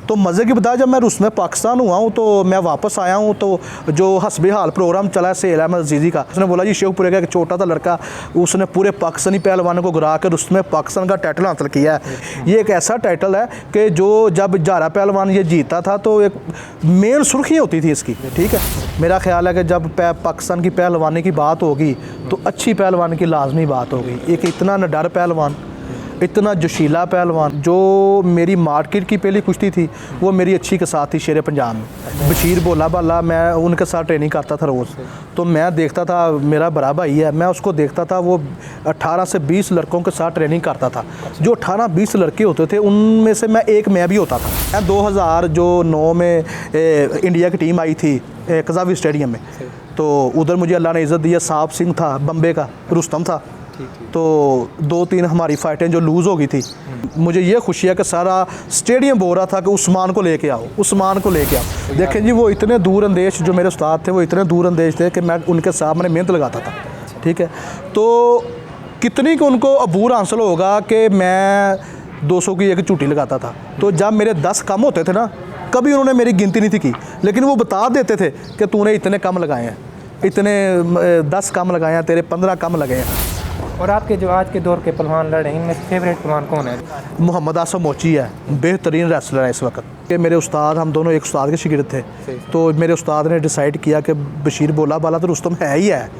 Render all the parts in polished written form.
तो मज़े की बता, जब मैं उसमें पाकिस्तान हुआ हूँ तो मैं वापस आया हूँ तो जो हस्बी हाल प्रोग्राम चला सेल अहमद अजीज़ी का, उसने बोला जी शेखपुरे का एक छोटा सा लड़का, उसने पूरे पाकिस्तानी पहलवानों को गिरा कर उसमें पाकिस्तान का टाइटल हासिल किया है। ये एक ऐसा टाइटल है कि जो जब जारा पहलवान ये जीता था तो एक मेन सुर्खी होती थी इसकी, ठीक है। मेरा ख्याल है कि जब पाकिस्तान की पहलवानी की बात होगी तो अच्छी पहलवानी की लाजमी बात होगी। एक इतना निडर पहलवान, इतना जोशीला पहलवान। जो मेरी मार्केट की पहली कुश्ती थी वो मेरी अच्छी के साथ थी शेर पंजाब में, बशीर भोला भाला, मैं उनके साथ ट्रेनिंग करता था रोज़। तो मैं देखता था, मेरा बड़ा भाई है, मैं उसको देखता था, वो 18 से 20 लड़कों के साथ ट्रेनिंग करता था। जो 18-20 लड़के होते थे उनमें से मैं भी होता था। 2009 में इंडिया की टीम आई थी कज़ावी स्टेडियम में, तो उधर मुझे अल्लाह ने इज़्ज़त दी है। सांप सिंह था, बम्बे का रुस्तम था, तो 2-3 हमारी फ़ाइटें जो लूज़ हो गई थी, मुझे ये खुशी है कि सारा स्टेडियम बोल रहा था कि उस्मान को लेके आओ, उस्मान को लेके आओ। देखें जी, वो इतने दूर अंदेश, जो मेरे उस्ताद थे वो इतने दूर अंदेश थे कि मैं उनके सामने मेहनत लगाता था, ठीक है। तो कितनी को उनको अबूर हासिल होगा कि मैं 200 की एक चूटी लगाता था। तो जब मेरे 10 कम होते थे ना, कभी उन्होंने मेरी गिनती नहीं थी की, लेकिन वो बता देते थे कि तूने इतने कम लगाए हैं, इतने 10 कम लगाए हैं, तेरे 15 कम लगे हैं। और आपके जो आज के दौर के पहलवान लड़े हैं, इनमें फेवरेट पहलवान कौन है? मोहम्मद आसम मोची है, बेहतरीन रेसलर है इस वक्त के। मेरे उस्ताद, हम दोनों एक उस्ताद के शिगिर्द थे, तो मेरे उस्ताद ने डिसाइड किया कि बशीर भोला भाला तो रुस्तम है ही है,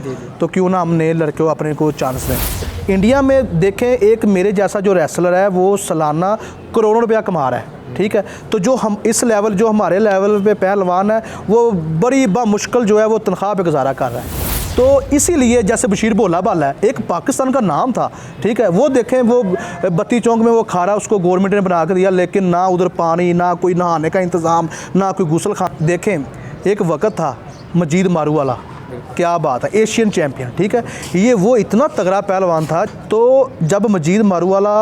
तो क्यों ना हम नए लड़के को अपने को चांस दें। इंडिया में देखें, एक मेरे जैसा जो रेसलर है वो सालाना करोड़ों रुपया कमा रहा है, ठीक है। तो जो हम इस लेवल, जो हमारे लेवल पे पहलवान है, वो बड़ी बामुश्किल जो है वो तनख्वाह पे गुजारा कर रहा है। तो इसीलिए जैसे बशीर भोला भाला है, एक पाकिस्तान का नाम था, ठीक है। वो देखें, वो बत्ती चौक में वो खारा उसको गवर्नमेंट ने बना कर दिया, लेकिन ना उधर पानी, ना कोई नहाने का इंतज़ाम, ना कोई गुसल खाना। देखें, एक वक्त था मजीद मारू वाला, क्या बात है, एशियन चैम्पियन, ठीक है। ये वो इतना तगड़ा पहलवान था। तो जब मजीद मारू वाला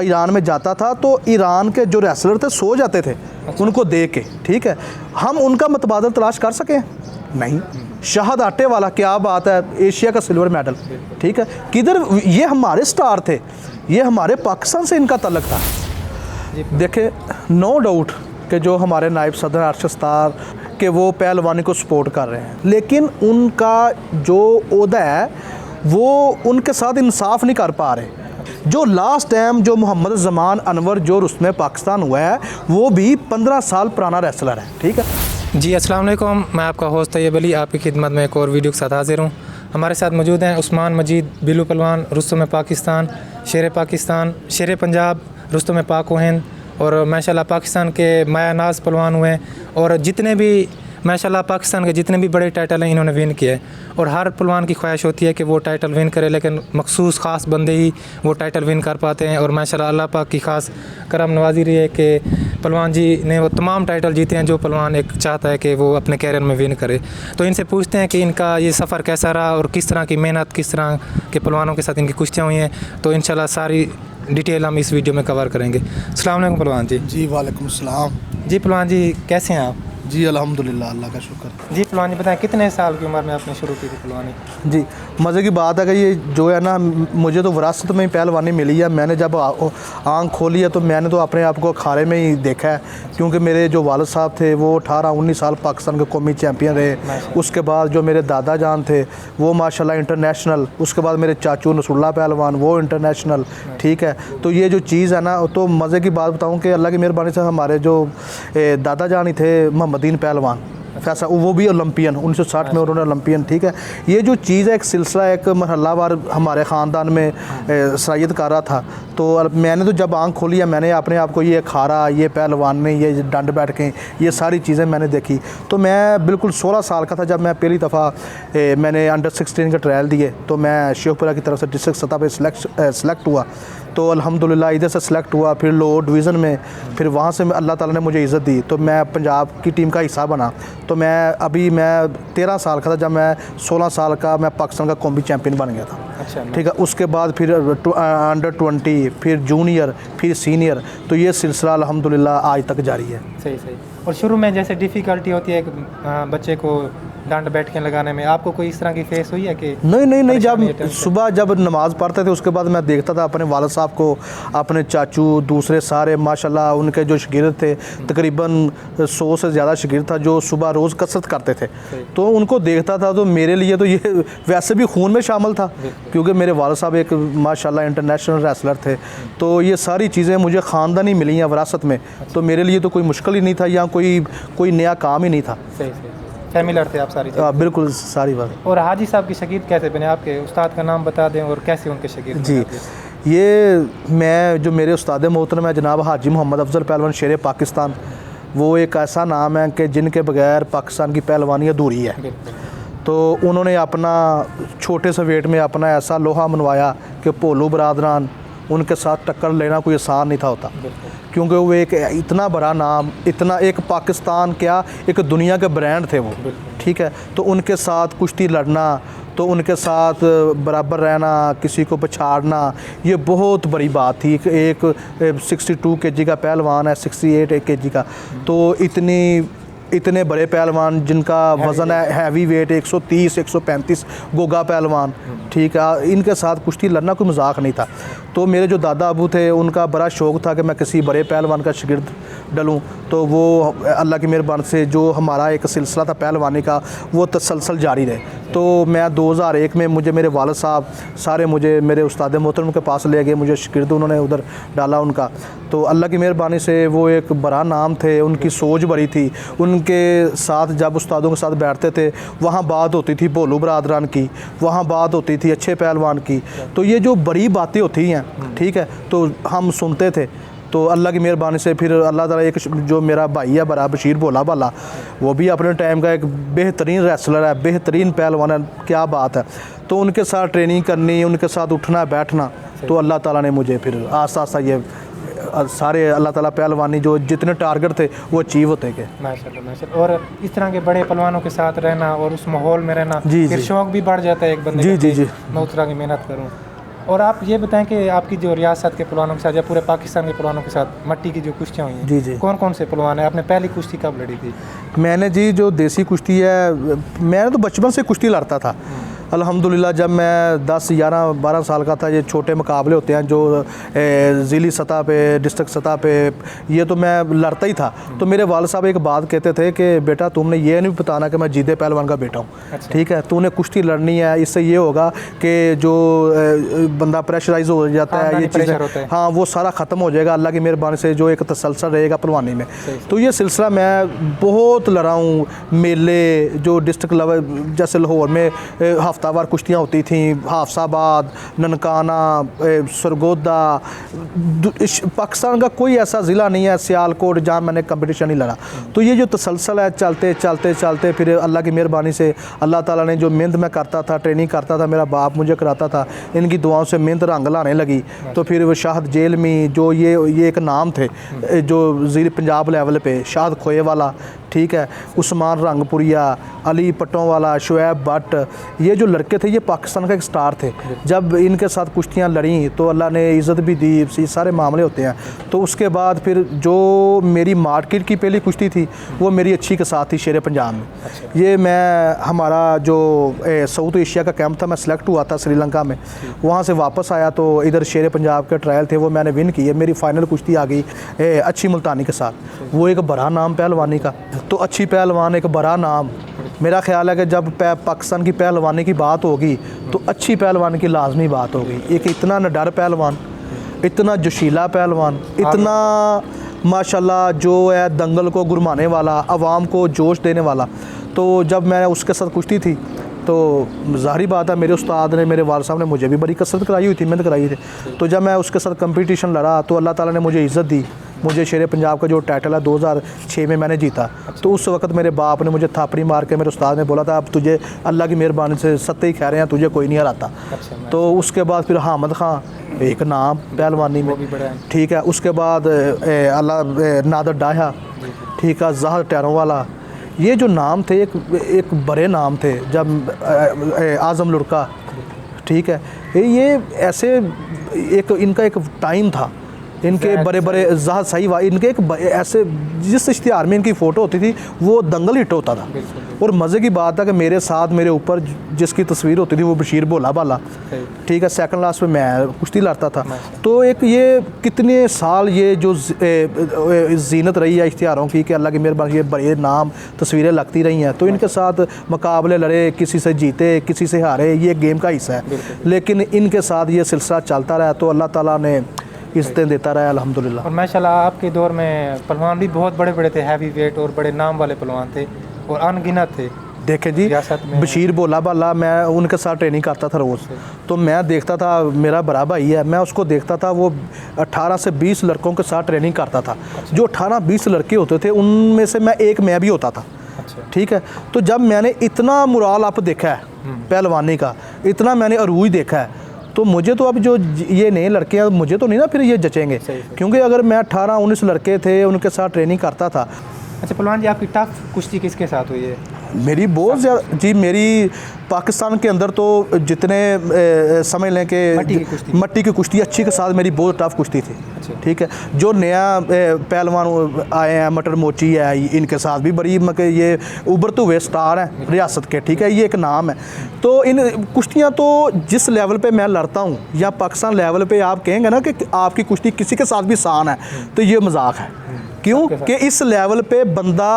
ईरान में जाता था तो ईरान के जो रेसलर थे सो जाते थे उनको देख के, ठीक है। हम उनका मतबादल तलाश कर सके नहीं। शाहद आटे वाला, क्या बात है, एशिया का सिल्वर मेडल, ठीक है। किधर, ये हमारे स्टार थे, ये हमारे पाकिस्तान से इनका तल्लक था। देखे, नो डाउट कि जो हमारे नायब सदर अरशद स्टार के वो पहलवानी को सपोर्ट कर रहे हैं, लेकिन उनका जो ओहदा है वो उनके साथ इंसाफ नहीं कर पा रहे। जो लास्ट टाइम जो मोहम्मद ज़मान अनवर जो उसमें पाकिस्तान हुआ है, वो भी 15 साल पुराना रेसलर है, ठीक है। जी अस्सलाम वालेकुम, मैं आपका होस्ट तैयब अली आपकी खिदमत में एक और वीडियो के साथ हाजिर हूँ। हमारे साथ मौजूद हैं उस्मान मजीद बिलू पहलवान, रुस्तम पाकिस्तान, शेर पंजाब, रुस्तम पाक हिंद, और माशाल्लाह पाकिस्तान के माया नाज पहलवान हुए हैं। और जितने भी माशाल्लाह पाकिस्तान के जितने भी बड़े टाइटल हैं इन्होंने विन किए। और हर पहलवान की ख्वाहिश होती है कि वो टाइटल विन करे, लेकिन मखसूस ख़ास बंदे ही वो टाइटल विन कर पाते हैं। और माशाल्लाह अल्लाह पाक की ख़ास करम नवाजी रही है कि पहलवान जी ने वो तमाम टाइटल जीते हैं जो पहलवान एक चाहता है कि वो अपने कैरियर में विन करे। तो इनसे पूछते हैं कि इनका ये सफ़र कैसा रहा और किस तरह की मेहनत, किस तरह के पहलवानों के साथ इनकी कुश्तियाँ हुई हैं। तो इंशाल्लाह सारी डिटेल हम इस वीडियो में कवर करेंगे। अस्सलाम वालेकुम पहलवान जी। जी वालेकुम सलाम। जी पहलवान जी, कैसे हैं आप? जी अल्हम्दुलिल्लाह, अल्लाह का शुक्र। जी पहलवान जी बताएं, कितने साल की उम्र में आपने शुरू की थी पहलवानी? जी, मज़े की बात है कि ये जो है ना, मुझे तो विरासत में ही पहलवानी मिली है। मैंने जब आँख खोली है तो मैंने तो अपने आप को अखाड़े में ही देखा है, क्योंकि मेरे जो वालिद साहब थे वो 18-19 साल पाकिस्तान के कौमी चैम्पियन रहे। उसके बाद जो मेरे दादा जान थे वो माशाल्लाह इंटरनेशनल, उसके बाद मेरे चाचू नसरुल्लाह पहलवान वो इंटरनेशनल, ठीक है। तो ये जो चीज़ है ना, तो मज़े की बात बताऊँ कि अल्लाह की मेहरबानी से हमारे जो दादा जान ही थे मोहम्मदीन पहलवान फैसा, वो भी ओलंपियन 1960 में उन्होंने ओलंपियन, ठीक है। ये जो चीज़ है, एक सिलसिला, एक महल्लावार हमारे ख़ानदान में सरायत कर रहा था। तो मैंने तो जब आँख खोली है, मैंने अपने आप को ये खारा, ये पहलवानी, ये डंड बैठ के, ये सारी चीज़ें मैंने देखी। तो मैं बिल्कुल 16 साल का था जब मैं पहली दफ़ा मैंने अंडर 16 के ट्रायल दिए। तो मैं शेखपुरा की तरफ से डिस्ट्रिक्ट सतह पर सिलेक्ट हुआ। तो अल्हम्दुलिल्लाह इधर से सिलेक्ट हुआ, फिर लो डिवीज़न में, फिर वहाँ से अल्लाह ताला ने मुझे इज़्ज़त दी, तो मैं पंजाब की टीम का हिस्सा बना। तो मैं 13 साल का था जब मैं 16 साल का मैं पाकिस्तान का कौमी चैम्पियन बन गया था। अच्छा, ठीक है। उसके बाद फिर अंडर 20, फिर जूनियर, फिर सीनियर, तो ये सिलसिला अल्हम्दुलिल्लाह आज तक जारी है। सही। और शुरू में जैसे डिफ़िकल्टी होती है एक बच्चे को डांट बैठकें लगाने में, आपको कोई इस तरह की फेस हुई है कि नहीं जब परेशानी है? सुबह जब नमाज़ पढ़ते थे उसके बाद मैं देखता था अपने वालिद साहब को, अपने चाचू, दूसरे सारे माशाल्लाह उनके जो शागिर्द थे, तकरीबन 100 से ज़्यादा शागिर्द था जो सुबह रोज़ कसरत करते थे। तो उनको देखता था तो मेरे लिए तो ये वैसे भी खून में शामिल था, क्योंकि मेरे वालिद साहब एक माशाल्लाह इंटरनेशनल रेसलर थे। तो ये सारी चीज़ें मुझे ख़ानदानी मिली हैं विरासत में, तो मेरे लिए तो कोई मुश्किल ही नहीं था या कोई नया काम ही नहीं था। सही फैमिलियर थे आप सारी चीज़। बिल्कुल सारी बात। और हाजी साहब की शागिर्द कैसे बने, आपके उस्ताद का नाम बता दें और कैसे उनके शागिर्द जी, ये मैं जो मेरे उस्ताद मोहतरम है जनाब हाजी मोहम्मद अफजल पहलवान शेर पाकिस्तान, वो एक ऐसा नाम है कि जिनके बगैर पाकिस्तान की पहलवानी अधूरी है। तो उन्होंने अपना छोटे से वेट में अपना ऐसा लोहा मनवाया कि भोलू बरादरान उनके साथ टक्कर लेना कोई आसान नहीं था होता, क्योंकि वो एक इतना बड़ा नाम, इतना एक पाकिस्तान क्या एक दुनिया के ब्रांड थे वो, ठीक है। तो उनके साथ कुश्ती लड़ना, तो उनके साथ बराबर रहना, किसी को पछाड़ना, ये बहुत बड़ी बात थी। एक 62 kg का पहलवान है, 68 kg का, तो इतने बड़े पहलवान जिनका वज़न है हैवी वेट 130 135, गोगा पहलवान, ठीक है, इनके साथ कुश्ती लड़ना कोई मजाक नहीं था। तो मेरे जो दादा अबू थे उनका बड़ा शौक़ था कि मैं किसी बड़े पहलवान का शागिर्द डलूं। तो वो अल्लाह की मेहरबानी से जो हमारा एक सिलसिला था पहलवानी का वो तसलसल जारी रहे। तो मैं 2001 में मुझे मेरे वालिद साहब सारे मुझे मेरे उस्ताद मोहतरम के पास ले गए, मुझे शागिर्द उन्होंने उधर डाला उनका। तो अल्लाह की मेहरबानी से वो एक बड़ा नाम थे, उनकी सोच बड़ी थी। उनके साथ जब उस्तादों के साथ बैठते थे वहाँ बात होती थी भोलू बरादरान की, वहाँ बात होती थी अच्छे पहलवान की। तो ये जो बड़ी बातें होती हैं, ठीक है, तो हम सुनते थे। तो अल्लाह की मेहरबानी से फिर अल्लाह ताला एक जो मेरा भाई है बड़ा बशीर भोला भाला, वो भी अपने टाइम का एक बेहतरीन रेसलर है, बेहतरीन पहलवान है, क्या बात है। तो उनके साथ ट्रेनिंग करनी, उनके साथ उठना बैठना, तो अल्लाह ताला ने मुझे फिर आस्ता आस्ता ये सारे अल्लाह ताला पहलवानी जो जितने टारगेट थे वो अचीव होते गए। माशाल्लाह। और इस तरह के बड़े पहलवानों के साथ रहना और उस माहौल में रहना, जी, फिर जी। शौक़ भी बढ़ जाता है एक बंदे जी, का, जी, जी। मैं उस तरह की मेहनत करूँ। और आप ये बताएं कि आपकी जो रियासत के पहलवानों के साथ या पूरे पाकिस्तान के पहलवानों के साथ मट्टी की जो कुश्तियाँ हुई हैं, जी, जी। कौन कौन से पहलवान हैं? आपने पहली कुश्ती कब लड़ी थी? मैंने जी जो देसी कुश्ती है, मैंने तो बचपन से कुश्ती लड़ता था अल्हम्दुलिल्लाह। जब मैं 10 11 12 साल का था, ये छोटे मुकाबले होते हैं जो ज़िली सतह पे, डिस्ट्रिक्ट सतह पे, ये तो मैं लड़ता ही था। तो मेरे वालिद साहब एक बात कहते थे कि बेटा तुमने ये नहीं बताना कि मैं जीदे पहलवान का बेटा हूँ, ठीक है, तूने कुश्ती लड़नी है, इससे ये होगा कि जो बंदा प्रेशराइज हो जाता है, ये चीज़ें, हाँ, वो सारा ख़त्म हो जाएगा अल्लाह की मेहरबानी से, जो एक तसलसल रहेगा पहलवानी में। तो ये सिलसिला मैं बहुत लड़ा हूँ। मेले जो डिस्ट्रिक्ट लेवल जैसे लाहौर में हफ्तावार कुश्तियाँ होती थी, हाफसाबाद, ननकाना, सरगोदा, पाकिस्तान का कोई ऐसा ज़िला नहीं है, सियालकोट, जहाँ मैंने कंपटीशन नहीं लड़ा। तो ये जो तसलसल है चलते चलते चलते फिर अल्लाह की मेहरबानी से अल्लाह ताला ने जो मेहनत मैं करता था, ट्रेनिंग करता था, मेरा बाप मुझे कराता था, इनकी दुआओं से मेहनत रंग लाने लगी। तो फिर वो शाहद जेल में जो ये एक नाम थे जो ज़िले पंजाब लेवल पे, शाहद खोए वाला, ठीक है, उस्मान रंगपुरिया, अली पट्टों वाला, शुएब भट्ट, ये जो लड़के थे ये पाकिस्तान का एक स्टार थे। जब इनके साथ कुश्तियाँ लड़ी तो अल्लाह ने इज़्ज़त भी दी, ये सारे मामले होते हैं। तो उसके बाद फिर जो मेरी मार्केट की पहली कुश्ती थी वो मेरी अच्छी के साथ थी शेर पंजाब में। ये मैं हमारा जो साउथ एशिया का कैंप था, मैं सेलेक्ट हुआ था श्रीलंका में, वहाँ से वापस आया तो इधर शेर पंजाब के ट्रायल थे, वो मैंने विन किए। मेरी फ़ाइनल कुश्ती आ गई अच्छी मुल्तानी के साथ, वो एक बड़ा नाम पहलवानी का। तो अच्छी पहलवान एक बड़ा नाम, मेरा ख्याल है कि जब पाकिस्तान की पहलवानी की बात होगी तो अच्छी पहलवान की लाजमी बात होगी। एक इतना निडर पहलवान, इतना जोशीला पहलवान, इतना माशाल्लाह जो है दंगल को गुरमाने वाला, आवाम को जोश देने वाला। तो जब मैं उसके साथ कुश्ती थी तो ज़ाहिर बात है मेरे उस्ताद ने, मेरे वालिद साहब ने मुझे भी बड़ी कसरत कराई हुई थी, मेहनत कराई थी। तो जब मैं उसके साथ कंपटीशन लड़ा तो अल्लाह ताला ने मुझे इज़्ज़त दी। मुझे शेर पंजाब का जो टाइटल है 2006 में मैंने जीता। तो उस वक्त मेरे बाप ने मुझे थापड़ी मार के, मेरे उस्ताद ने बोला था अब तुझे अल्लाह की मेहरबानी से सत्ते ही कह रहे हैं, तुझे कोई नहीं हराता। तो उसके बाद फिर हामिद खां, एक नाम पहलवानी में, ठीक है। उसके बाद अल्लाह नादर डाहा, ठीक है, जहर टैरों वाला, ये जो नाम थे एक बड़े नाम थे। जब आज़म लुड़का, ठीक है, ये ऐसे एक इनका एक टाइम था इनके बड़े बड़े जहाज सही इनके एक ऐसे जिस इश्तिहार में इनकी फ़ोटो होती थी वो दंगल हिट होता था। और मज़े की बात है कि मेरे साथ मेरे ऊपर जिसकी तस्वीर होती थी वो बशीर भोला भाला, ठीक है, सेकंड लास्ट पे मैं कुश्ती लड़ता था। तो एक ये कितने साल ये जो जीनत रही है इश्तिहारों की कि अल्लाह की मेहरबानी ये बड़े नाम तस्वीरें लगती रही हैं। तो इनके साथ मुकाबले लड़े, किसी से जीते किसी से हारे, ये गेम का हिस्सा है, लेकिन इनके साथ ये सिलसिला चलता रहा तो अल्लाह ताला ने इज़्ज़तें देता रहा अल्हम्दुलिल्लाह। और माशाल्लाह आपके दौर में पहलवान भी बहुत बड़े बड़े थे, हैवी वेट और बड़े नाम वाले पहलवान थे और अनगिनत थे। देखें जी, बशीर भोला भाला मैं उनके साथ ट्रेनिंग करता था रोज़, तो मैं देखता था, मेरा बड़ा भाई है, मैं उसको देखता था वो 18 से 20 लड़कों के साथ ट्रेनिंग करता था। जो 18-20 लड़के होते थे उनमें से मैं भी होता था, ठीक है। तो जब मैंने इतना मुराल अप देखा है पहलवानी का, इतना मैंने अरूज देखा है, तो मुझे तो अब जो ये नए लड़के हैं मुझे तो नहीं ना फिर ये जचेंगे, क्योंकि अगर मैं 18-19 लड़के थे उनके साथ ट्रेनिंग करता था। अच्छा पहलवान जी, आपकी टफ कुश्ती किसके साथ हुई है? मेरी बहुत ज़्यादा जी, मेरी पाकिस्तान के अंदर तो जितने समझ लें कि मट्टी की कुश्ती अच्छी के साथ मेरी बहुत टफ कुश्ती थी, ठीक है। जो नया पहलवान आए हैं, मटर मोची है, इनके साथ भी बड़ी मतलब ये उभरते हुए स्टार हैं रियासत के, ठीक है, ये एक नाम है। तो इन कुश्तियाँ तो जिस लेवल पे मैं लड़ता हूँ या पाकिस्तान लेवल पे आप कहेंगे ना कि आपकी कुश्ती किसी के साथ भी आसान है, तो ये मजाक है। क्यों कि इस लेवल पे बंदा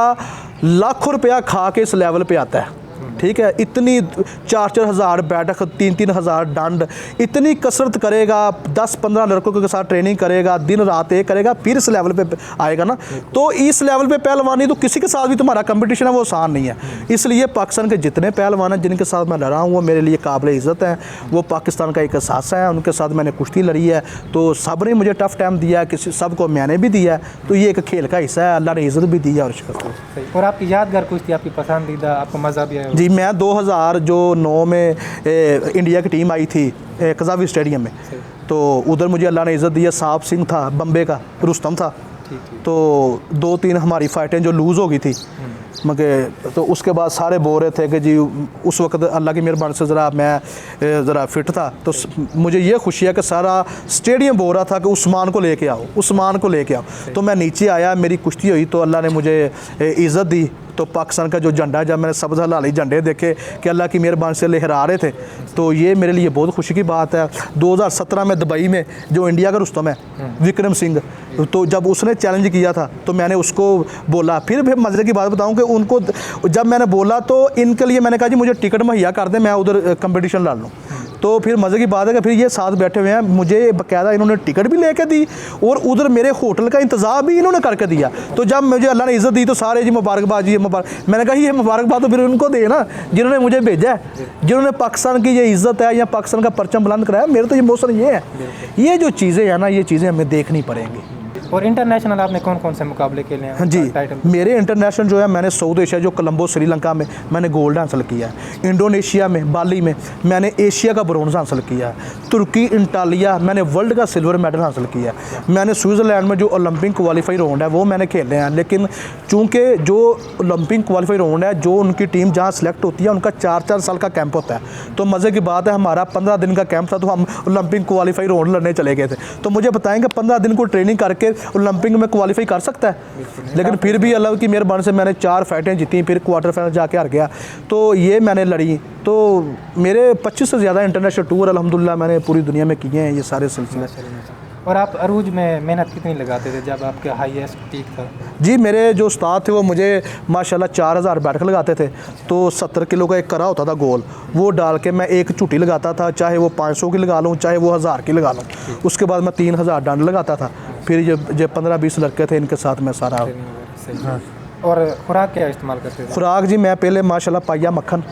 लाखों रुपया खा के इस लेवल पे आता है, ठीक है। इतनी 4-4 हज़ार बैठक, 3-3 हज़ार दंड, इतनी कसरत करेगा, 10-15 लड़कों के साथ ट्रेनिंग करेगा, दिन रात एक करेगा, फिर इस लेवल पे आएगा ना। तो इस लेवल पे पहलवानी तो किसी के साथ भी तुम्हारा कंपटीशन है वो आसान नहीं है। इसलिए पाकिस्तान के जितने पहलवान हैं जिनके साथ मैं लड़ा हूँ वो मेरे लिए काबिल इज़्ज़त हैं, वो पाकिस्तान का एक एहसास है, उनके साथ मैंने कुश्ती लड़ी है। तो सब ने मुझे टफ़ टाइम दिया, किसी सबको मैंने भी दिया है। तो ये एक खेल का हिस्सा है, अल्लाह ने इज़्ज़त भी दी है और शिकस्त। और आपकी यादगार कुश्ती, आपकी पसंदीदा, आपको मज़ा भी आया? जी, मैं 2009 में इंडिया की टीम आई थी कज़ावी स्टेडियम में, तो उधर मुझे अल्लाह ने इज़्ज़त दी है। साहब सिंह था, बम्बे का रुस्तम था, तो 2-3 हमारी फ़ाइटें जो लूज़ हो गई थी, मगर तो उसके बाद सारे बोल रहे थे कि जी उस वक्त अल्लाह की मेहरबानी से मैं ज़रा फिट था। तो मुझे ये खुशी है कि सारा स्टेडियम बोल रहा था कि उस्मान को लेके आओ, उस्मान को लेके आओ। तो मैं नीचे आया, मेरी कुश्ती हुई, तो अल्लाह ने मुझे इज़्ज़त दी। तो पाकिस्तान का जो झंडा, जब मैंने सब्ज़ हलाली झंडे देखे कि अल्लाह की मेहरबानी से लहरा रहे थे, तो ये मेरे लिए बहुत खुशी की बात है। 2017 में दुबई में जो इंडिया का रुस्तम है विक्रम सिंह, तो जब उसने चैलेंज किया था तो मैंने उसको बोला। फिर मज़े की बात बताऊं कि उनको जब मैंने बोला तो इनके लिए मैंने कहा जी मुझे टिकट मुहैया कर दें, मैं उधर कंपटीशन लड़ लूँ। तो फिर मज़े की बात है कि फिर ये साथ बैठे हुए हैं, मुझे बाकायदा इन्होंने टिकट भी लेके दी और उधर मेरे होटल का इंतज़ाम भी इन्होंने करके दिया। तो जब मुझे अल्लाह ने इज़्ज़त दी तो सारे जी मुबारकबाद, जी मुबारक। मैंने कहा ये मुबारकबाद तो फिर उनको दे ना जिन्होंने मुझे भेजा है, जिन्होंने पाकिस्तान की ये इज़्ज़त है या पाकिस्तान का परचम बुलंद कराया। मेरे तो ये मौसम ये है, ये जो चीज़ें हैं ना, ये चीज़ें हमें देखनी पड़ेंगी। और इंटरनेशनल आपने कौन कौन से मुकाबले खेले हैं? हाँ जी, मेरे इंटरनेशनल जो है, मैंने साउथ एशिया जो कोलंबो श्रीलंका में मैंने गोल्ड हासिल किया है, इंडोनेशिया में बाली में मैंने एशिया का ब्रोंज़ हासिल किया है, तुर्की इंटालिया मैंने वर्ल्ड का सिल्वर मेडल हासिल किया है, मैंने स्विट्ज़रलैंड में जो ओलंपिक क्वालिफाई राउंड है वो मैंने खेले हैं। लेकिन चूँकि जो ओलंपिक क्वालिफाई राउंड है, जो उनकी टीम जहाँ सेलेक्ट होती है उनका 4-4 साल का कैंप होता है। तो मज़े की बात है, हमारा 15 दिन का कैंप था, तो हम ओलंपिक क्वालिफाई राउंड लड़ने चले गए थे। तो मुझे बताएंगे 15 दिन को ट्रेनिंग करके ओलंपिक में क्वालिफाई कर सकता है? लेकिन फिर भी अल्लाह की मेहरबानी से मैंने 4 फाइटें जीती, फिर क्वार्टर फाइनल जाके हार गया। तो ये मैंने लड़ी। तो मेरे 25 से ज़्यादा इंटरनेशनल टूर अल्हम्दुलिल्लाह मैंने पूरी दुनिया में किए हैं, ये सारे सिलसिले। और आप अरूज में मेहनत कितनी लगाते थे जब आपके हाईएस्ट पीक था? जी, मेरे जो उस्ताद थे वो मुझे माशाल्लाह 4000 बैठक लगाते थे। तो 70 किलो का एक करा होता था गोल, वो डाल के मैं एक झूठी लगाता था, चाहे वो 500 की लगा लूँ, चाहे वो 1000 की लगा लूँ। उसके बाद मैं 3000 डंड लगाता था। फिर जब 15-20 लड़के थे इनके साथ मैं सारा। हाँ। और खुराक क्या इस्तेमाल करते थे? खुराक जी, मैं पहले माशाल्लाह पाया मक्खन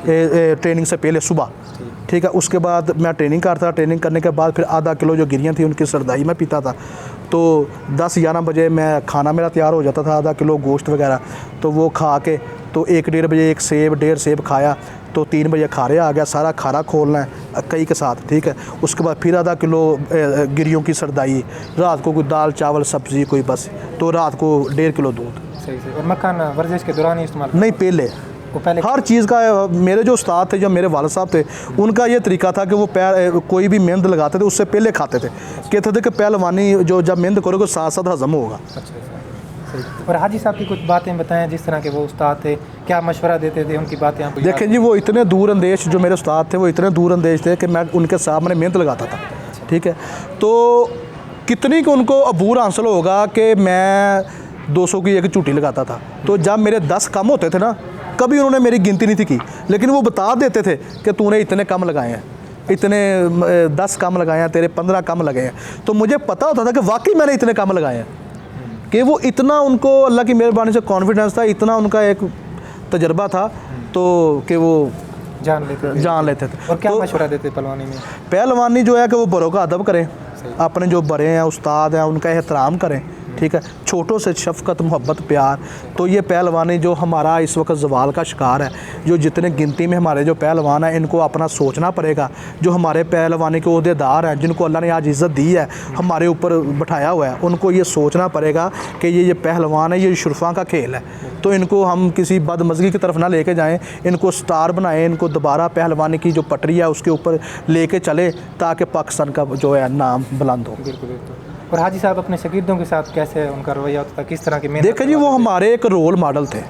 ट्रेनिंग से पहले सुबह, ठीक है। उसके बाद मैं ट्रेनिंग करता था, ट्रेनिंग करने के बाद फिर आधा किलो जो गिरियाँ थी उनकी सरदाई मैं पीता था। तो 10-11 बजे मैं खाना मेरा तैयार हो जाता था, आधा किलो गोश्त वगैरह, तो वो खा के तो 1-1.5 बजे एक सेब 1.5 सेब खाया। तो 3 बजे खारे आ गया, सारा खारा खोलना है कई के साथ, ठीक है। उसके बाद फिर आधा किलो गिरियों की सरदाई, रात को कोई दाल चावल सब्ज़ी कोई, बस। तो रात को 1.5 किलो दूध। सही। और मक्खन वर्जिश के दौरान ही इस्तेमाल? नहीं, वो पहले हर चीज़ का मेरे जो उस्ताद थे, जो मेरे वालिद साहब थे, उनका ये तरीका था कि वो कोई भी मेहनत लगाते थे उससे पहले खाते थे। कहते थे कि पहलवानी जो जब मेहनत करोगे साथ साथ हजम होगा। अच्छा सही। और हाजी साहब की कुछ बातें बताएं, जिस तरह के वो उस्ताद थे, क्या मशवरा देते थे, उनकी बातें आपको याद देखें जी, वो इतने दूर अंदेश, जो मेरे उस्ताद थे वो इतने दूर अंदेश थे कि मैं उनके सामने मेहनत लगाता था। ठीक है, तो कितनी को उनको अबूर हासिल होगा कि मैं 200 की एक झूठी लगाता था। तो जब मेरे 10 कम होते थे ना, कभी उन्होंने मेरी गिनती नहीं थी की, लेकिन वो बता देते थे कि तूने इतने कम लगाए हैं, इतने 10 कम लगाए हैं, तेरे 15 कम लगे हैं। तो मुझे पता होता था कि वाकई मैंने इतने कम लगाए हैं, कि वो इतना उनको अल्लाह की मेहरबानी से कॉन्फिडेंस था, इतना उनका एक तजर्बा था, तो कि वो जान लेते थे। और क्या तो मशवरा देते पहलवानी में? पहलवानी जो है कि वो बड़ों का अदब करें, अपने जो बड़े हैं उस्ताद हैं उनका एहतराम करें। ठीक है, छोटों से शफकत, मोहब्बत, प्यार। तो ये पहलवानी जो हमारा इस वक्त ज़वाल का शिकार है, जो जितने गिनती में हमारे जो पहलवान हैं, इनको अपना सोचना पड़ेगा। जो हमारे पहलवानी के ओहदेदार हैं, जिनको अल्लाह ने आज इज़्ज़त दी है, हमारे ऊपर बिठाया हुआ है, उनको ये सोचना पड़ेगा कि ये पहलवान है, ये शुरफा का खेल है। तो इनको हम किसी बदमज़गी की तरफ ना लेके जाएं, इनको स्टार बनाएं, इनको दोबारा पहलवानी की जो पटरी है उसके ऊपर लेके चले, ताकि पाकिस्तान का जो है नाम बुलंद हो। बिल्कुल बिल्कुल। और हाजी साहब अपने शागिर्दों के साथ कैसे उनका रवैया होता था, किस तरह की मेहनत? देखें जी, वो हमारे एक रोल मॉडल थे,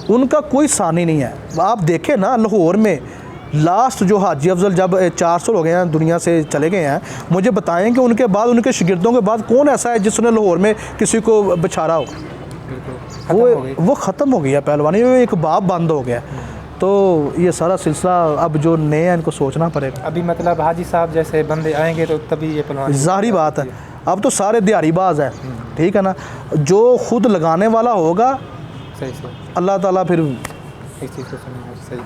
उनका कोई सानी नहीं है। आप देखें ना, लाहौर में लास्ट जो हाजी अफजल जब 400 हो गए हैं दुनिया से चले गए हैं, मुझे बताएं कि उनके बाद, उनके शागिर्दों के बाद कौन ऐसा है जिसने लाहौर में किसी को बछारा हो? वो ख़त्म हो गया पहलवानी, वो एक बाब बंद हो गया। तो ये सारा सिलसिला अब जो नए हैं इनको सोचना पड़ेगा। अभी मतलब हाजी साहब जैसे बंदे आएंगे तो तभी ये पहलवानी, ज़ाहिर बात है, अब तो सारे दिहाड़ीबाज हैं। ठीक है ना, जो खुद लगाने वाला होगा, सही अल्लाह ताला फिर इस चीज़ को सुनेगा। सही।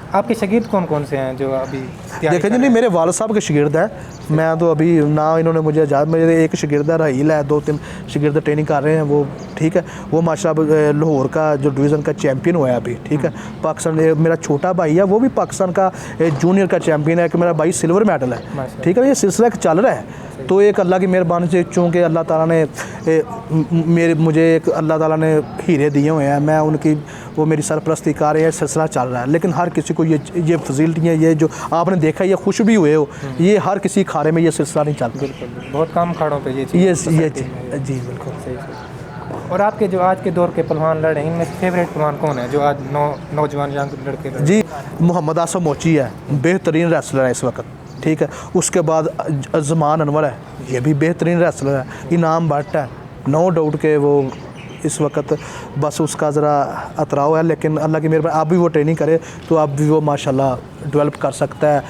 आपके शागिर्द कौन कौन से हैं जो अभी देखें जी? नहीं, मेरे वालिद साहब के शागिर्द हैं, मैं तो अभी ना इन्होंने मुझे इजाज़त, मेरे एक शागिर्द है रहील है, 2-3 शागिर्द ट्रेनिंग कर रहे हैं वो। ठीक है, वो माशाल्लाह लाहौर का जो डिवीज़न का चैम्पियन हुआ है अभी। ठीक है, पाकिस्तान, मेरा छोटा भाई है वो भी पाकिस्तान का जूनियर का चैम्पियन है, कि मेरा भाई सिल्वर मेडल है। ठीक है, ये सिलसिला एक चल रहा है। तो एक अल्लाह की मेहरबानी से, चूँकि अल्लाह ताला ने मुझे एक अल्लाह ताला ने हीरे दिए हुए हैं, मैं उनकी वो मेरी सरपरस्ती कर रहे हैं, सिलसिला चल रहा है। लेकिन हर किसी को ये फैसिलिटियाँ, ये जो आपने देखा, ये खुश भी हुए हो, ये हर किसी खारे में ये सिलसिला नहीं चलता। बिल्कुल, बहुत कम अखाड़ों पे ये जी बिल्कुल सही। और आपके जो आज के दौर के पहलवान लड़े, इनमें फेवरेट पहलवान कौन है जो आज नौजवान लड़के? जी, मोहम्मद आसम मोची है, बेहतरीन रेसलर है इस वक्त। ठीक है, उसके बाद ज़मान अनवर है, ये भी बेहतरीन रेसलर है। इनाम भट्ट है, नो डाउट के वो इस वक्त बस उसका ज़रा अतराव है, लेकिन अल्लाह की मेहरबानी, आप भी वो ट्रेनिंग करे तो आप भी वो माशाल्लाह डेवलप कर सकता है,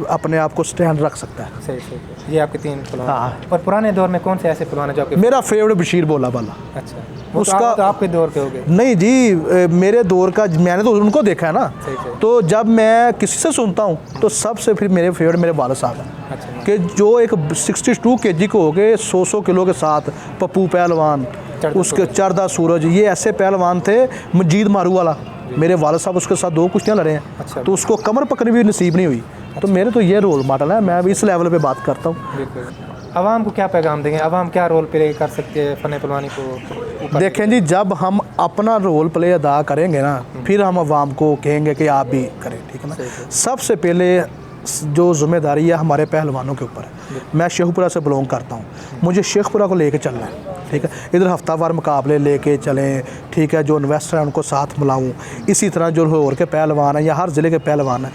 अपने आप को स्टैंड रख सकता है। सही। ये आपके 3 पहलवान। हाँ। और पुराने दौर में कौन से ऐसे पहलवान है जो आपके? मेरा फेवरेट बशीर बोला वाला। अच्छा, वो उसका तो आपके दौर के हो गए? नहीं जी, मेरे दौर का मैंने तो उनको देखा है ना। सही। तो जब मैं किसी से सुनता हूँ तो सबसे फिर मेरे फेवरेट मेरे वालिद साहब हैं। अच्छा। कि जो एक 62 kg को हो गए 100 किलो के साथ, पप्पू पहलवान, उसके चरदा सूरज, ये ऐसे पहलवान थे। मजीद मारू वाला, मेरे वालिद साहब उसके साथ 2 कुश्तियाँ लड़े हैं। अच्छा। तो उसको कमर पकड़नी भी नसीब नहीं हुई। तो मेरे तो ये रोल मॉडल है, मैं भी इस लेवल पे बात करता हूँ। बिल्कुल। आवाम को क्या पैगाम देंगे? आवाम क्या रोल प्ले कर सकती है फ़न पहलवानी को? देखें जी, जब हम अपना रोल प्ले अदा करेंगे ना, फिर हम आवाम को कहेंगे कि आप भी करें। ठीक है ना, सबसे पहले जो ज़िम्मेदारी है हमारे पहलवानों के ऊपर है। मैं शेखपुरा से बिलोंग करता हूँ, मुझे शेखपुरा को लेके चलना है। ठीक है, इधर हफ्तावार मुकाबले लेके चलें। ठीक है, जो इन्वेस्टर हैं उनको साथ मिलाऊँ। इसी तरह जो लाहौर के पहलवान हैं या हर ज़िले के पहलवान हैं,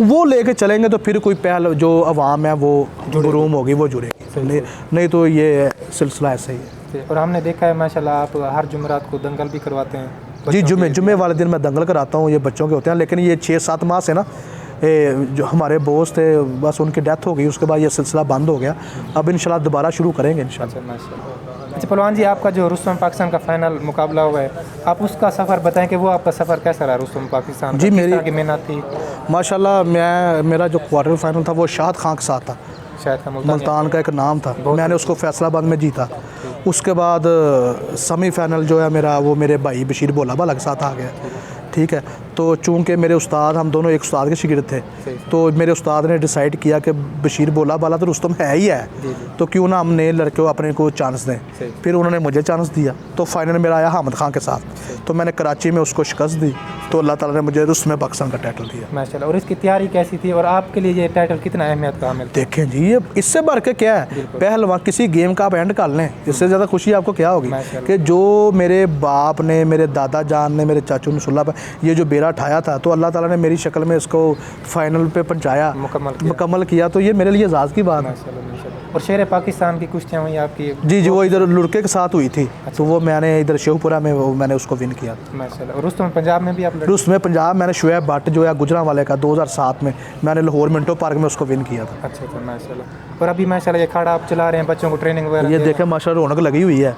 वो लेके चलेंगे तो फिर कोई जो आवाम है वो गुरूम होगी, वो जुड़ेगी। नहीं तो ये सिलसिला ऐसे ही है। और हमने देखा है माशाल्लाह आप हर जुमेरात को दंगल भी करवाते हैं। जी, जुमे वाले दिन मैं दंगल कराता हूँ, ये बच्चों के होते हैं। लेकिन ये 6-7 माह से ना, जो हमारे बॉस थे बस उनकी डेथ हो गई, उसके बाद ये सिलसिला बंद हो गया। अब इंशाल्लाह दोबारा शुरू करेंगे इंशाल्लाह। अच्छा पहलवान जी, आपका जो रुस्तम पाकिस्तान का फाइनल मुकाबला हुआ है, आप उसका सफ़र बताएं कि वो आपका सफ़र कैसा रहा रुस्तम पाकिस्तान? जी, मेरी की मेहनत थी माशाल्लाह। मेरा जो क्वार्टर फाइनल था वो शाद खान के साथ था, शायद मुल्तान का एक नाम था। मैंने उसको फैसलाबाद में जीता। उसके बाद सेमीफाइनल जो है मेरा, वो मेरे भाई बशीर बोला वाला के साथ आ गया। ठीक है, तो चूंकि मेरे उस्ताद, हम दोनों एक उस्ताद के शागिर्द थे, तो मेरे उस्ताद ने डिसाइड किया कि बशीर बोला बाला तो रुस्तम है ही है, तो क्यों ना हम नए लड़के को अपने को चांस दें। फिर उन्होंने मुझे चांस दिया, तो फाइनल मेरा आया हामिद खान के साथ, तो मैंने कराची में उसको शिकस्त दी, तो अल्लाह ताला ने मुझे रुस्तम पाकिस्तान का टाइटल दिया। माशाल्लाह। और इसकी तैयारी कैसी थी और आपके लिए ये टाइटल कितना अहमियत का हामिल था? देखें जी, ये इससे बढ़ के क्या है, पहलवान किसी गेम का आप एंड कर लें, इससे ज़्यादा खुशी आपको क्या होगी कि जो मेरे बाप ने, मेरे दादा जान ने, मेरे चाचू नसुल्ला पर ये जो बेड़ा उठाया था, तो अल्लाह ताला ने मेरी शक्ल में इसको फाइनल पे पहुंचाया, मुकम्मल किया, तो ये मेरे लिए एजाज़ की बात है। और शेर पाकिस्तान की कुश्तियाँ हुई आपकी? जी, वो इधर लुड़के के साथ हुई थी, तो वो मैंने इधर शेखपुरा में मैंने उसको विन किया। माशाल्लाह। और रुस्तम पंजाब में भी आप? रुस्तम पंजाब मैंने शुएब भट्ट जो है गुजरांवाले का 2007 में मैंने लाहौर मिंटो पार्क में उसको विन किया था। अच्छा अच्छा, माशाल्लाह। और अभी माशाल्लाह ये अखाड़ा आप चला रहे हैं, बच्चों को ट्रेनिंग वगैरह? ये देखें माशाल्लाह रौनक लगी हुई है।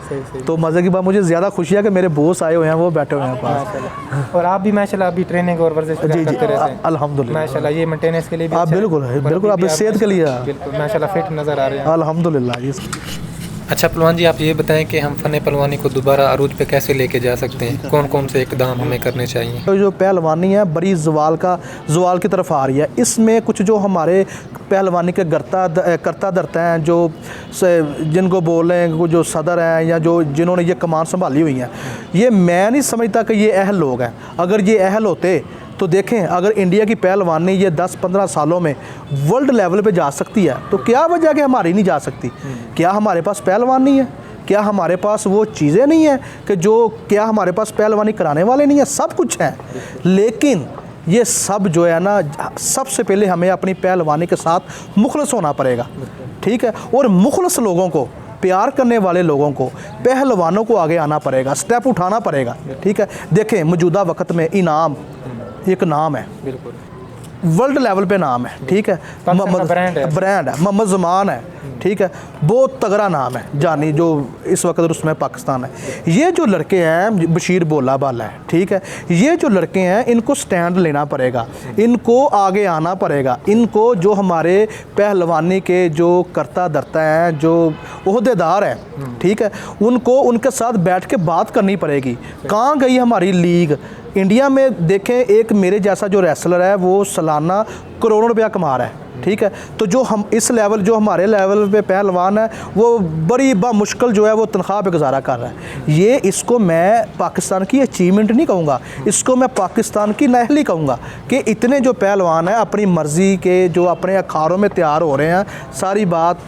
तो मज़े की बात, मुझे ज़्यादा खुशी है कि मेरे बॉस आए हुए हैं, वो बैठे हुए हैं पास। और आप भी माशाल्लाह अभी ट्रेनिंग और वर्जिश करते रहते हैं? अल्हम्दुलिल्लाह माशाल्लाह। ये मेंटेनेंस के लिए भी आप बिल्कुल आप सेहत के लिए बिल्कुल माशाल्लाह फिट नज़र आ रहे हैं। अल्हम्दुलिल्लाह। अच्छा पहलवान जी, आप ये बताएं कि हम फ़न पहलवानी को दोबारा अरूज पे कैसे लेके जा सकते हैं? कौन कौन से इकदाम हमें करने चाहिए? तो जो पहलवानी है बड़ी जवाल की तरफ आ रही है। इसमें कुछ जो हमारे पहलवानी के करता धरता हैं, जो जिनको बोल रहे हैं जो सदर हैं या जो जिन्होंने ये कमान संभाली हुई हैं, ये मैं नहीं समझता कि ये अहल लोग हैं। अगर ये अहल होते तो देखें, अगर इंडिया की पहलवानी ये 10-15 सालों में वर्ल्ड लेवल पे जा सकती है, तो क्या वजह कि हमारी नहीं जा सकती? क्या हमारे पास पहलवान नहीं है? क्या हमारे पास वो चीज़ें नहीं हैं कि जो, क्या हमारे पास पहलवानी कराने वाले नहीं हैं? सब कुछ है, लेकिन ये सब जो है ना, सबसे पहले हमें अपनी पहलवानी के साथ मुखलस होना पड़ेगा, ठीक है? और मुखलस लोगों को, प्यार करने वाले लोगों को, पहलवानों को आगे आना पड़ेगा, स्टेप उठाना पड़ेगा, ठीक है? देखें मौजूदा वक्त में इनाम एक नाम है, बिल्कुल वर्ल्ड लेवल पे नाम है, ठीक है? ब्रांड है, मोहम्मद ज़मान है, ठीक है? बहुत तगड़ा नाम है, जानी जो इस वक्त उसमें पाकिस्तान है। ये जो लड़के हैं, बशीर बोला बाला है, ठीक है? ये जो लड़के हैं, इनको स्टैंड लेना पड़ेगा, इनको आगे आना पड़ेगा, इनको जो हमारे पहलवानी के जो करता धरता हैं, जो ओहदेदार हैं, ठीक है, उनको उनके साथ बैठ के बात करनी पड़ेगी। कहाँ गई हमारी लीग? इंडिया में देखें, एक मेरे जैसा जो रेसलर है वो सालाना करोड़ों रुपया कमा रहा है, ठीक है? तो जो हम इस लेवल, जो हमारे लेवल पे पहलवान है, वो बड़ी मुश्किल जो है वो तनख्वाह पे गुजारा कर रहा है। ये इसको मैं पाकिस्तान की अचीवमेंट नहीं कहूँगा, इसको मैं पाकिस्तान की नाअहली कहूँगा कि इतने जो पहलवान हैं अपनी मर्ज़ी के जो अपने अखाड़ों में तैयार हो रहे हैं। सारी बात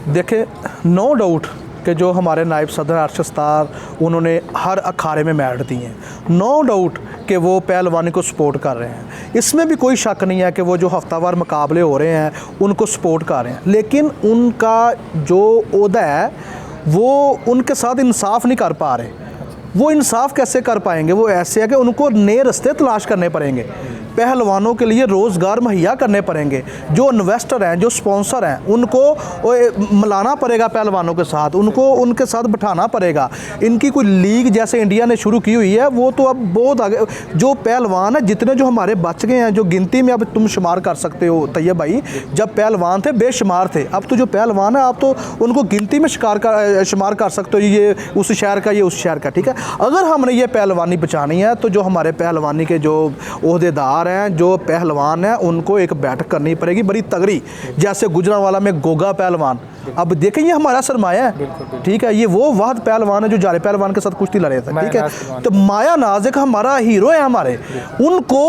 देखें, नो डाउट कि जो हमारे नायब सदर अरशद उस्ताद, उन्होंने हर अखाड़े में मेडल दिए हैं, नो डाउट कि वो पहलवानी को सपोर्ट कर रहे हैं, इसमें भी कोई शक नहीं है कि वो जो हफ्तावार मुकाबले हो रहे हैं उनको सपोर्ट कर रहे हैं, लेकिन उनका जो ओहदा है वो उनके साथ इंसाफ नहीं कर पा रहे। वो इंसाफ कैसे कर पाएंगे? वो ऐसे है कि उनको नए रास्ते तलाश करने पड़ेंगे, पहलवानों के लिए रोज़गार मुहैया करने पड़ेंगे, जो इन्वेस्टर हैं, जो स्पॉन्सर हैं, उनको मिलाना पड़ेगा पहलवानों के साथ, उनको उनके साथ बिठाना पड़ेगा। इनकी कोई लीग जैसे इंडिया ने शुरू की हुई है, वो तो अब बहुत आगे, जो पहलवान है जितने जो हमारे बच गए हैं, जो गिनती में अब तुम शुमार कर सकते हो तैयब भाई, जब पहलवान थे बेशुमार थे, अब तो जो पहलवान है आप तो उनको गिनती में शुमार कर सकते हो, ये उस शहर का, ये उस शहर का, ठीक है? अगर हमने ये पहलवानी बचानी है तो जो हमारे पहलवानी के जो ओहदेदार हैं, जो पहलवान हैं, उनको एक बैठक करनी पड़ेगी बड़ी तगड़ी, जैसे गुजरांवाला में गोगा पहलवान, अब देखें ये हमारा सरमाया है, ठीक है? ये वो वाहद पहलवान है जो जाले पहलवान के साथ कुश्ती लड़े थे, ठीक है? तो माया नाज एक हमारा हीरो है हमारे, उनको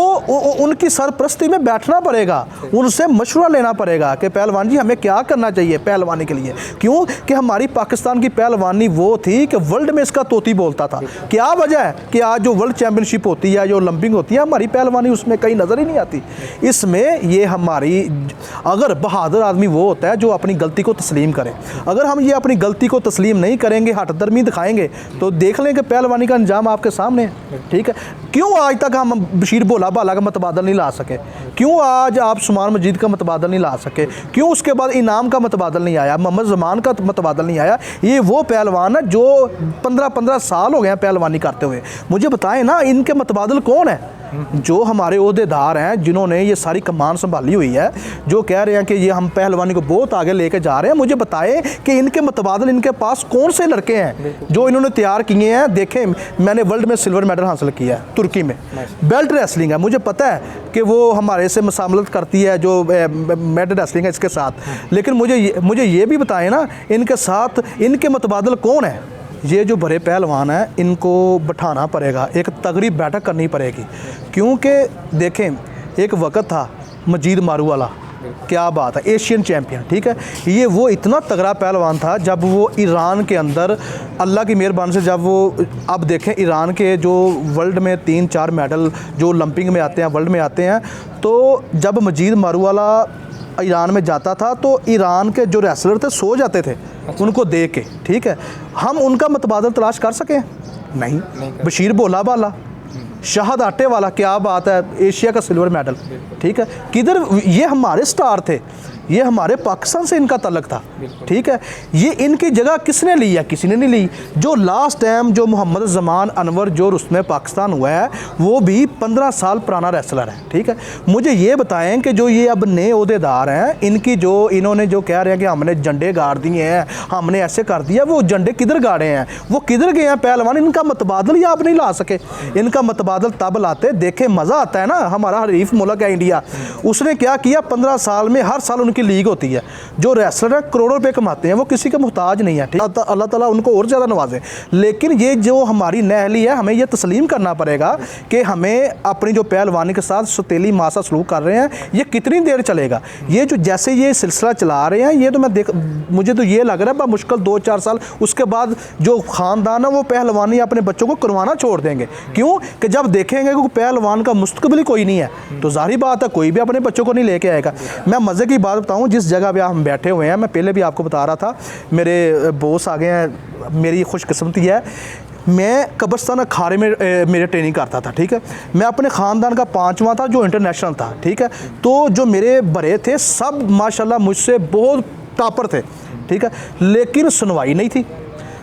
उनकी सरपरस्ती में बैठना पड़ेगा, उनसे मशवरा लेना पड़ेगा कि पहलवान जी हमें क्या करना चाहिए पहलवानी के लिए। क्यों कि हमारी पाकिस्तान की पहलवानी वो थी कि वर्ल्ड में इसका तोती बोलता था। क्या वजह है कि आज जो वर्ल्ड चैम्पियनशिप होती है, जो ओलंपिक होती है, हमारी पहलवानी उसमें कहीं नज़र ही नहीं आती। इसमें ये हमारी, अगर बहादुर आदमी वो होता है जो अपनी गलती को तस्लीम करे। अगर हम ये अपनी गलती को तस्लीम नहीं करेंगे, हट दर्मी दिखाएंगे, तो देख लें कि पहलवानी का अंजाम आपके सामने है, ठीक है? क्यों आज तक हम बशीर बोला बाला का मतबादल नहीं ला सके? क्यों आज आप सुमान मजीद का मतबादल नहीं ला सके? क्यों उसके बाद इनाम का मतबादल नहीं आया, मोहम्मद ज़मान का मतबादल नहीं आया? ये वो पहलवान है जो 15-15 साल हो गए हैं पहलवानी करते हुए। मुझे बताएं ना, इनके मतबादल कौन है? जो हमारे ओहदेदार हैं, जिन्होंने ये सारी कमान संभाली हुई है, जो कह रहे हैं कि ये हम पहलवानी को बहुत आगे लेके जा रहे हैं। मुझे बताएं कि इनके मुतबादल इनके पास कौन से लड़के हैं जो इन्होंने तैयार किए हैं। देखें, मैंने वर्ल्ड में सिल्वर मेडल हासिल किया है तुर्की में, बेल्ट रेसलिंग है, मुझे पता है कि वो हमारे से मुसामलत करती है जो मेडल रेसलिंग है इसके साथ, लेकिन मुझे ये भी बताएं ना इनके साथ इनके मुतबादल कौन है। ये जो बड़े पहलवान हैं इनको बिठाना पड़ेगा, एक तगड़ी बैठक करनी पड़ेगी, क्योंकि देखें एक वक्त था मजीद मारूवाला, क्या बात है, एशियन चैम्पियन, ठीक है, ये वो इतना तगड़ा पहलवान था जब वो ईरान के अंदर अल्लाह की मेहरबानी से जब वो, अब देखें ईरान के जो वर्ल्ड में 3-4 मेडल जो ओलंपिक में आते हैं, वर्ल्ड में आते हैं, तो जब मजीद मारूवाला ईरान में जाता था तो ईरान के जो रेसलर थे सो जाते थे उनको देख के, ठीक है। हम उनका मतबादल तलाश कर सकें? नहीं। बशीर भोला वाला, शाहद आटे वाला, क्या बात है, एशिया का सिल्वर मेडल, ठीक है, किधर, ये हमारे स्टार थे, ये हमारे पाकिस्तान से इनका तल्लक था, ठीक है। ये इनकी जगह किसने ली है? किसी ने नहीं ली। जो लास्ट टाइम जो मोहम्मद जमान अनवर जो रुस्म पाकिस्तान हुआ है वो भी 15 साल पुराना रेसलर है, ठीक है। मुझे ये बताएं कि जो ये अब नए ओहदेदार हैं इनकी जो इन्होंने जो कह रहे हैं कि हमने झंडे गाड़ दिए हैं, हमने ऐसे कर दिया, वो झंडे किधर गाड़े हैं, वो किधर गए हैं पहलवान? इनका मतबादल ही आप नहीं ला सके। इनका मतबादल तब लाते, देखे मज़ा आता है ना। हमारा हरीफ मुल्क है इंडिया, उसने क्या किया 15 साल में, हर साल की लीग होती है, जो रेसलर है करोड़ों रुपए कमाते हैं, वो किसी का मुहताज नहीं है, ठीक है। अल्लाह ताला उनको और ज़्यादा नवाजे। लेकिन ये जो हमारी नहली है, हमें ये तस्लीम करना पड़ेगा कि हमें अपनी जो पहलवानी के साथ सतीली मासा सलूक कर रहे हैं, ये कितनी देर चलेगा। ये जो जैसे ये सिलसिला चला रहे हैं, ये तो मुझे तो ये लग रहा है मुश्किल 2-4 साल उसके बाद जो ख़ानदान है वो पहलवानी अपने बच्चों को करवाना छोड़ देंगे। क्यों कि जब देखेंगे कि पहलवान का मुस्तकबिल कोई नहीं है, तो जाहिर बात है कोई भी अपने बच्चों को नहीं लेके आएगा। मैं मज़े की बात बताऊं, जिस जगह पे हम बैठे हुए हैं, मैं पहले भी आपको बता रहा था, मेरे बॉस आ गए हैं, मेरी खुशकिस्मती है, मैं कब्रिस्तान अखाड़े में मेरे ट्रेनिंग करता था, ठीक है। मैं अपने ख़ानदान का 5वां था जो इंटरनेशनल था, ठीक है। तो जो मेरे बड़े थे सब माशाल्लाह मुझसे बहुत टॉपर थे, ठीक है, लेकिन सुनवाई नहीं थी।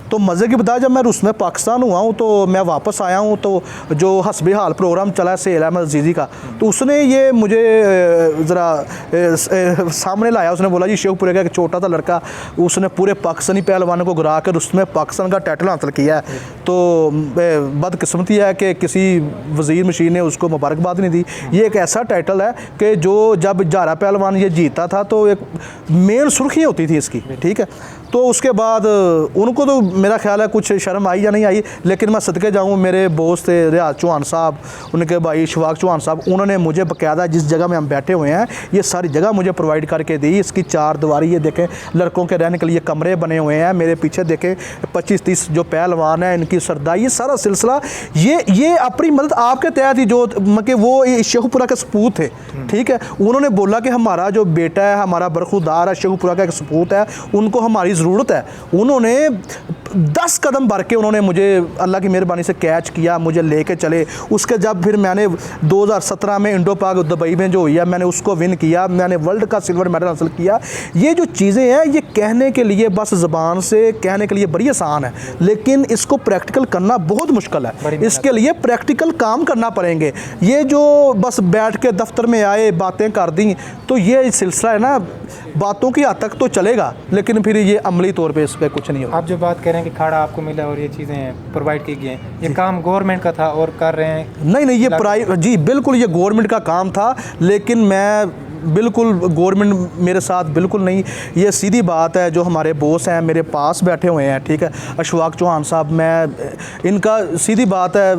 तो मज़े की बता, जब मैं रुस्म पाकिस्तान हुआ हूँ तो मैं वापस आया हूँ, तो जो हस्बे हाल प्रोग्राम चला है सहेल अहमद अजीज़ी का, तो उसने ये मुझे ज़रा सामने लाया। उसने बोला जी शेखपुरे का एक छोटा सा लड़का, उसने पूरे पाकिस्तानी पहलवानों को गिरा कर रुस्म पाकिस्तान का टाइटल हासिल किया है। तो बदकिस्मती है कि किसी वज़ीर मशीन ने उसको मुबारकबाद नहीं दी। ये एक ऐसा टाइटल है कि जो जब जारा पहलवान ये जीता था तो एक मेन सुर्खी होती थी इसकी, ठीक है। तो उसके बाद उनको तो मेरा ख्याल है कुछ शर्म आई या नहीं आई, लेकिन मैं सदके जाऊँ, मेरे बोस थे रियाज चौहान साहब, उनके भाई शफाक चौहान साहब, उन्होंने मुझे बाकायदा जिस जगह में हम बैठे हुए हैं ये सारी जगह मुझे प्रोवाइड करके दी। इसकी 4 दीवारी, ये देखें लड़कों के रहने के लिए कमरे बने हुए हैं, मेरे पीछे देखें 25-30 जो पहलवान हैं इनकी सरदाई, ये सारा सिलसिला ये अपनी मदद आपके तहत ही, जो कि वो शेखपुरा के सपूत थे, ठीक है। उन्होंने बोला कि हमारा जो बेटा है, हमारा बरखुदार है, शेखपुरा का एक सपूत है, उनको हमारी ज़रूरत है। उन्होंने 10 कदम भर के उन्होंने मुझे अल्लाह की मेहरबानी से कैच किया, मुझे लेके चले। उसके जब फिर मैंने 2017 में इंडो पाक दुबई में जो हुई है, मैंने उसको विन किया, मैंने वर्ल्ड का सिल्वर मेडल हासिल किया। ये जो चीज़ें हैं ये कहने के लिए, बस ज़बान से कहने के लिए बड़ी आसान है, लेकिन इसको प्रैक्टिकल करना बहुत मुश्किल है। इसके लिए प्रैक्टिकल काम करना पड़ेंगे। ये जो बस बैठ के दफ्तर में आए बातें कर दी, तो ये सिलसिला है ना, बातों की हद तक तो चलेगा, लेकिन फिर ये अमली तौर पे इस पर कुछ नहीं होगा। आप जो बात कह रहे हैं कि खाड़ा आपको मिला और ये चीज़ें प्रोवाइड की गई हैं, ये काम गवर्नमेंट का था और कर रहे हैं? नहीं, ये प्राइवेट, जी बिल्कुल ये गवर्नमेंट का काम था, लेकिन मैं बिल्कुल गवर्नमेंट मेरे साथ बिल्कुल नहीं। ये सीधी बात है, जो हमारे बॉस हैं मेरे पास बैठे हुए हैं, ठीक है, अशफाक चौहान साहब, मैं इनका सीधी बात है,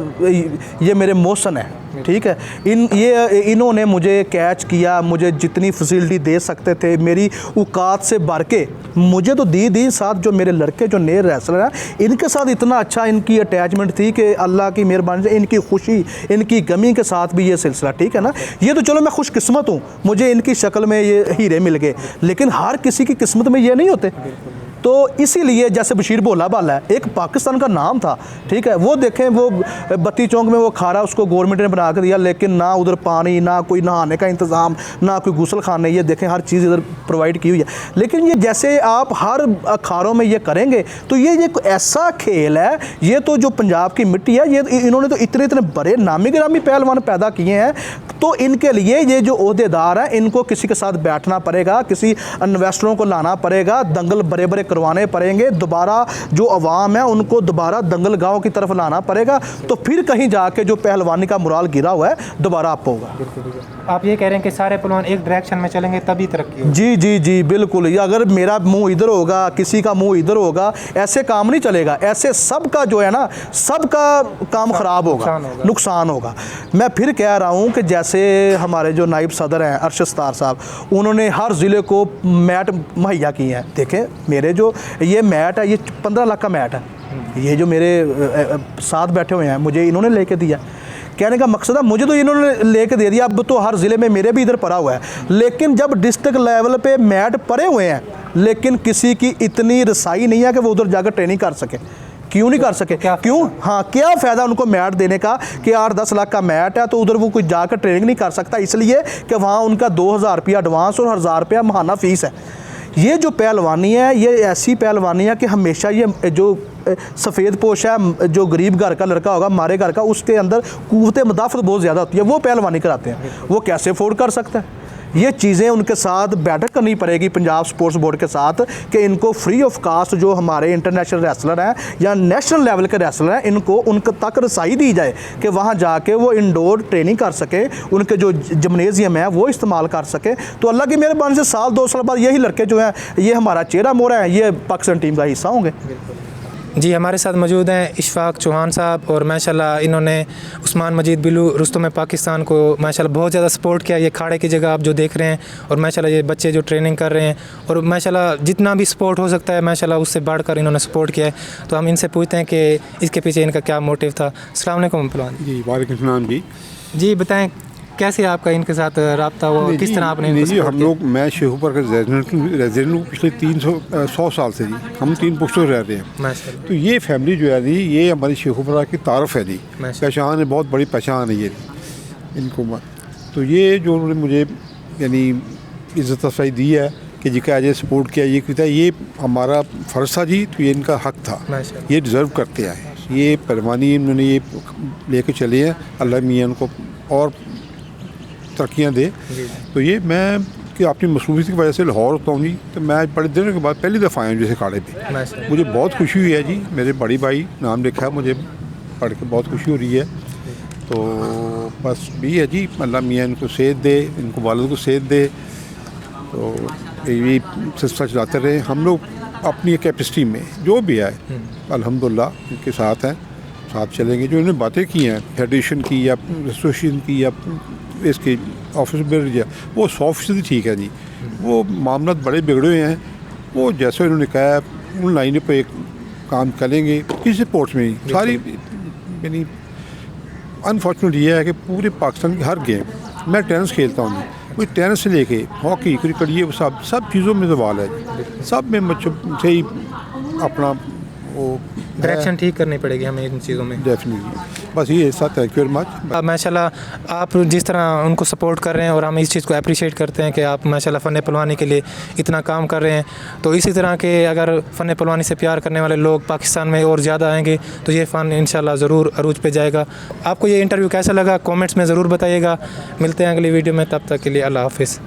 ये मेरे मौसन है, ठीक है। इन्होंने मुझे कैच किया, मुझे जितनी फैसिलिटी दे सकते थे मेरी औकात से बढ़ के मुझे तो दी। साथ जो मेरे लड़के जो नए रेसलर हैं इनके साथ इतना अच्छा इनकी अटैचमेंट थी कि अल्लाह की मेहरबानी से इनकी खुशी इनकी गमी के साथ भी ये सिलसिला, ठीक है ना। ये तो चलो मैं खुशकिस्मत हूँ, मुझे इनकी शक्ल में ये हीरे मिल गए, लेकिन हर किसी की किस्मत में ये नहीं होते। तो इसीलिए जैसे बशीर भोला भाला है, एक पाकिस्तान का नाम था, ठीक है, वो देखें वो बत्ती चौक में वो खारा उसको गवर्नमेंट ने बना कर दिया, लेकिन ना उधर पानी, ना कोई नहाने का इंतज़ाम, ना कोई गुसल खाने, ये देखें हर चीज़ इधर प्रोवाइड की हुई है। लेकिन ये जैसे आप हर अखाड़ों में ये करेंगे तो ये एक ऐसा खेल है, ये तो जो पंजाब की मिट्टी है, ये इन्होंने तो इतने इतने बड़े नामी गिरामी पहलवान पैदा किए हैं, तो इनके लिए ये जो ओहदेदार हैं इनको किसी के साथ बैठना पड़ेगा, किसी इन्वेस्टरों को लाना पड़ेगा, दंगल बड़े बड़े करवाने पड़ेंगे, दोबारा जो अवाम है उनको दोबारा दंगल गाँव की तरफ लाना पड़ेगा, तो फिर कहीं जाके जो पहलवानी का मुराल गिरा हुआ है दोबारा अप होगा। आप ये कह रहे हैं कि सारे पहलवान एक डायरेक्शन में चलेंगे तभी तरक्की होगी। जी जी जी बिल्कुल, ये अगर मेरा मुंह इधर होगा, किसी का मुंह इधर होगा, ऐसे काम नहीं चलेगा, ऐसे सबका जो है ना, सबका काम ख़राब होगा, नुकसान होगा। मैं फिर कह रहा हूँ कि जैसे हमारे जो नायब सदर हैं अरशद सत्तार साहब, उन्होंने हर ज़िले को मैट मुहैया किए हैं। देखें मेरे जो ये मैट है, ये 15 लाख का मैट है, ये जो मेरे साथ बैठे हुए हैं मुझे इन्होंने लेके दिया। कहने का मकसद है मुझे तो इन्होंने लेके दे दिया, अब तो हर ज़िले में मेरे भी इधर पड़ा हुआ है, लेकिन जब डिस्ट्रिक्ट लेवल पे मैट पड़े हुए हैं, लेकिन किसी की इतनी रसाई नहीं है कि वो उधर जाकर ट्रेनिंग कर सके। क्यों नहीं कर सके? क्यों? हाँ, क्या फ़ायदा उनको मैट देने का कि 8-10 लाख का मैट है तो उधर वो कोई जाकर ट्रेनिंग नहीं कर सकता, इसलिए कि वहाँ उनका 2000 रुपया एडवांस और 1000 रुपया महाना फ़ीस है। ये जो पहलवानी है, ये ऐसी पहलवानी है कि हमेशा ये जो सफ़ेद पोश है, जो गरीब घर का लड़का होगा, हमारे घर का, उसके अंदर क़ुव्वत मुदाफ़त बहुत ज़्यादा होती है, वो पहलवानी कराते हैं। वो कैसे अफोर्ड कर सकता है? ये चीज़ें उनके साथ बैठक करनी पड़ेगी पंजाब स्पोर्ट्स बोर्ड के साथ कि इनको फ्री ऑफ कास्ट जो हमारे इंटरनेशनल रेसलर हैं या नेशनल लेवल के रेसलर हैं, इनको उनके तक रसाई दी जाए कि वहाँ जाके वो इंडोर ट्रेनिंग कर सके, उनके जो जिम्नेजियम है वो इस्तेमाल कर सके। तो अल्लाह की मेहरबानी से साल 2 साल बाद यही लड़के जो हैं, ये हमारा चेहरा मोहरा है, ये पाकिस्तान टीम का हिस्सा होंगे। जी, हमारे साथ मौजूद हैं इशफाक चौहान साहब, और माशाल्लाह इन्होंने उस्मान मजीद बिलू रुस्तम पाकिस्तान को माशाल्लाह बहुत ज़्यादा सपोर्ट किया। ये खाड़े की जगह आप जो देख रहे हैं, और माशाल्लाह ये बच्चे जो ट्रेनिंग कर रहे हैं, और माशाल्लाह जितना भी सपोर्ट हो सकता है माशाल्लाह उससे बढ़कर इन्होंने सपोर्ट किया है। तो हम इनसे पूछते हैं कि इसके पीछे इनका क्या मोटिव था। अस्सलाम वालेकुम पहलवान जी। वालेकुम सलाम जी। जी, बताएँ कैसे आपका इनके साथ रब्ता हुआ, किस तरह आपने इनको जी, हम लोग, मैं शेखुपुर का रेजिडेंट हूँ पिछले 100 साल से जी। हम 3 पोस्टों रह रहे हैं। माशाल्लाह। तो ये फैमिली जो है जी, ये हमारी शेखुपुरा की तारफ़ है जी, पहचान है, बहुत बड़ी पहचान है ये इनको। तो ये जो उन्होंने मुझे यानी इज़्ज़त अफ़ज़ाई दी है कि जी का आज सपोर्ट किया, ये कहता है ये हमारा फ़र्ज़ था जी, तो ये इनका हक़ था, ये डिज़र्व करते हैं। ये पहलवानी इन्होंने ये लेके चले हैं, अल्लाह मियाँ उनको और तरक्कियाँ दे। तो ये मैं कि अपनी मसरूफ़ियत की वजह से लाहौर होता हूँ जी, तो मैं बड़े दिनों के बाद पहली दफ़ा आया हूँ जैसे खाड़े पे। मुझे बहुत खुशी हुई है जी, मेरे बड़ी भाई नाम लिखा है, मुझे पढ़ के बहुत खुशी हो रही है। तो बस भी है जी, अल्लाह मियाँ इनको सेहत दे, इनको वालिद को सेहत दे, तो ये सिलसिला चलाते रहे। हम लोग अपनी कैपेसिटी में जो भी है अल्हम्दुलिल्लाह इनके साथ हैं, साथ चलेंगे। जो इन्होंने बातें की हैं फेडरेशन की या एसोसिएशन की या इसके ऑफिस में दिया, वो 100% ठीक है जी। वो मामला बड़े बिगड़े हुए हैं, वो जैसे उन्होंने कहा उन लाइनों पे काम करेंगे। किसी स्पोर्ट्स में ही सारी यानी अनफॉर्चुनेट ये है कि पूरे पाकिस्तान की हर गेम, मैं टेनिस खेलता हूँ, कोई टेनिस से लेके हॉकी क्रिकेट, ये सब चीज़ों में सवाल है, सब में बच्चों से ही अपना वो डायरेक्शन ठीक करनी पड़ेगी हमें इन चीज़ों में। डेफिनेटली, बस ये ऐसा। Thank you very much. माशाल्लाह आप जिस तरह उनको सपोर्ट कर रहे हैं, और हम इस चीज़ को अप्रिशिएट करते हैं कि आप माशाल्लाह फ़न पहलवानी के लिए इतना काम कर रहे हैं। तो इसी तरह के अगर फ़न पहलवानी से प्यार करने वाले लोग पाकिस्तान में और ज़्यादा आएंगे तो ये फ़न इंशाल्लाह ज़रूर अरूज पे जाएगा। आपको ये इंटरव्यू कैसा लगा कमेंट्स में ज़रूर बताइएगा। मिलते हैं अगली वीडियो में, तब तक के लिए अल्लाह हाफ़िज़।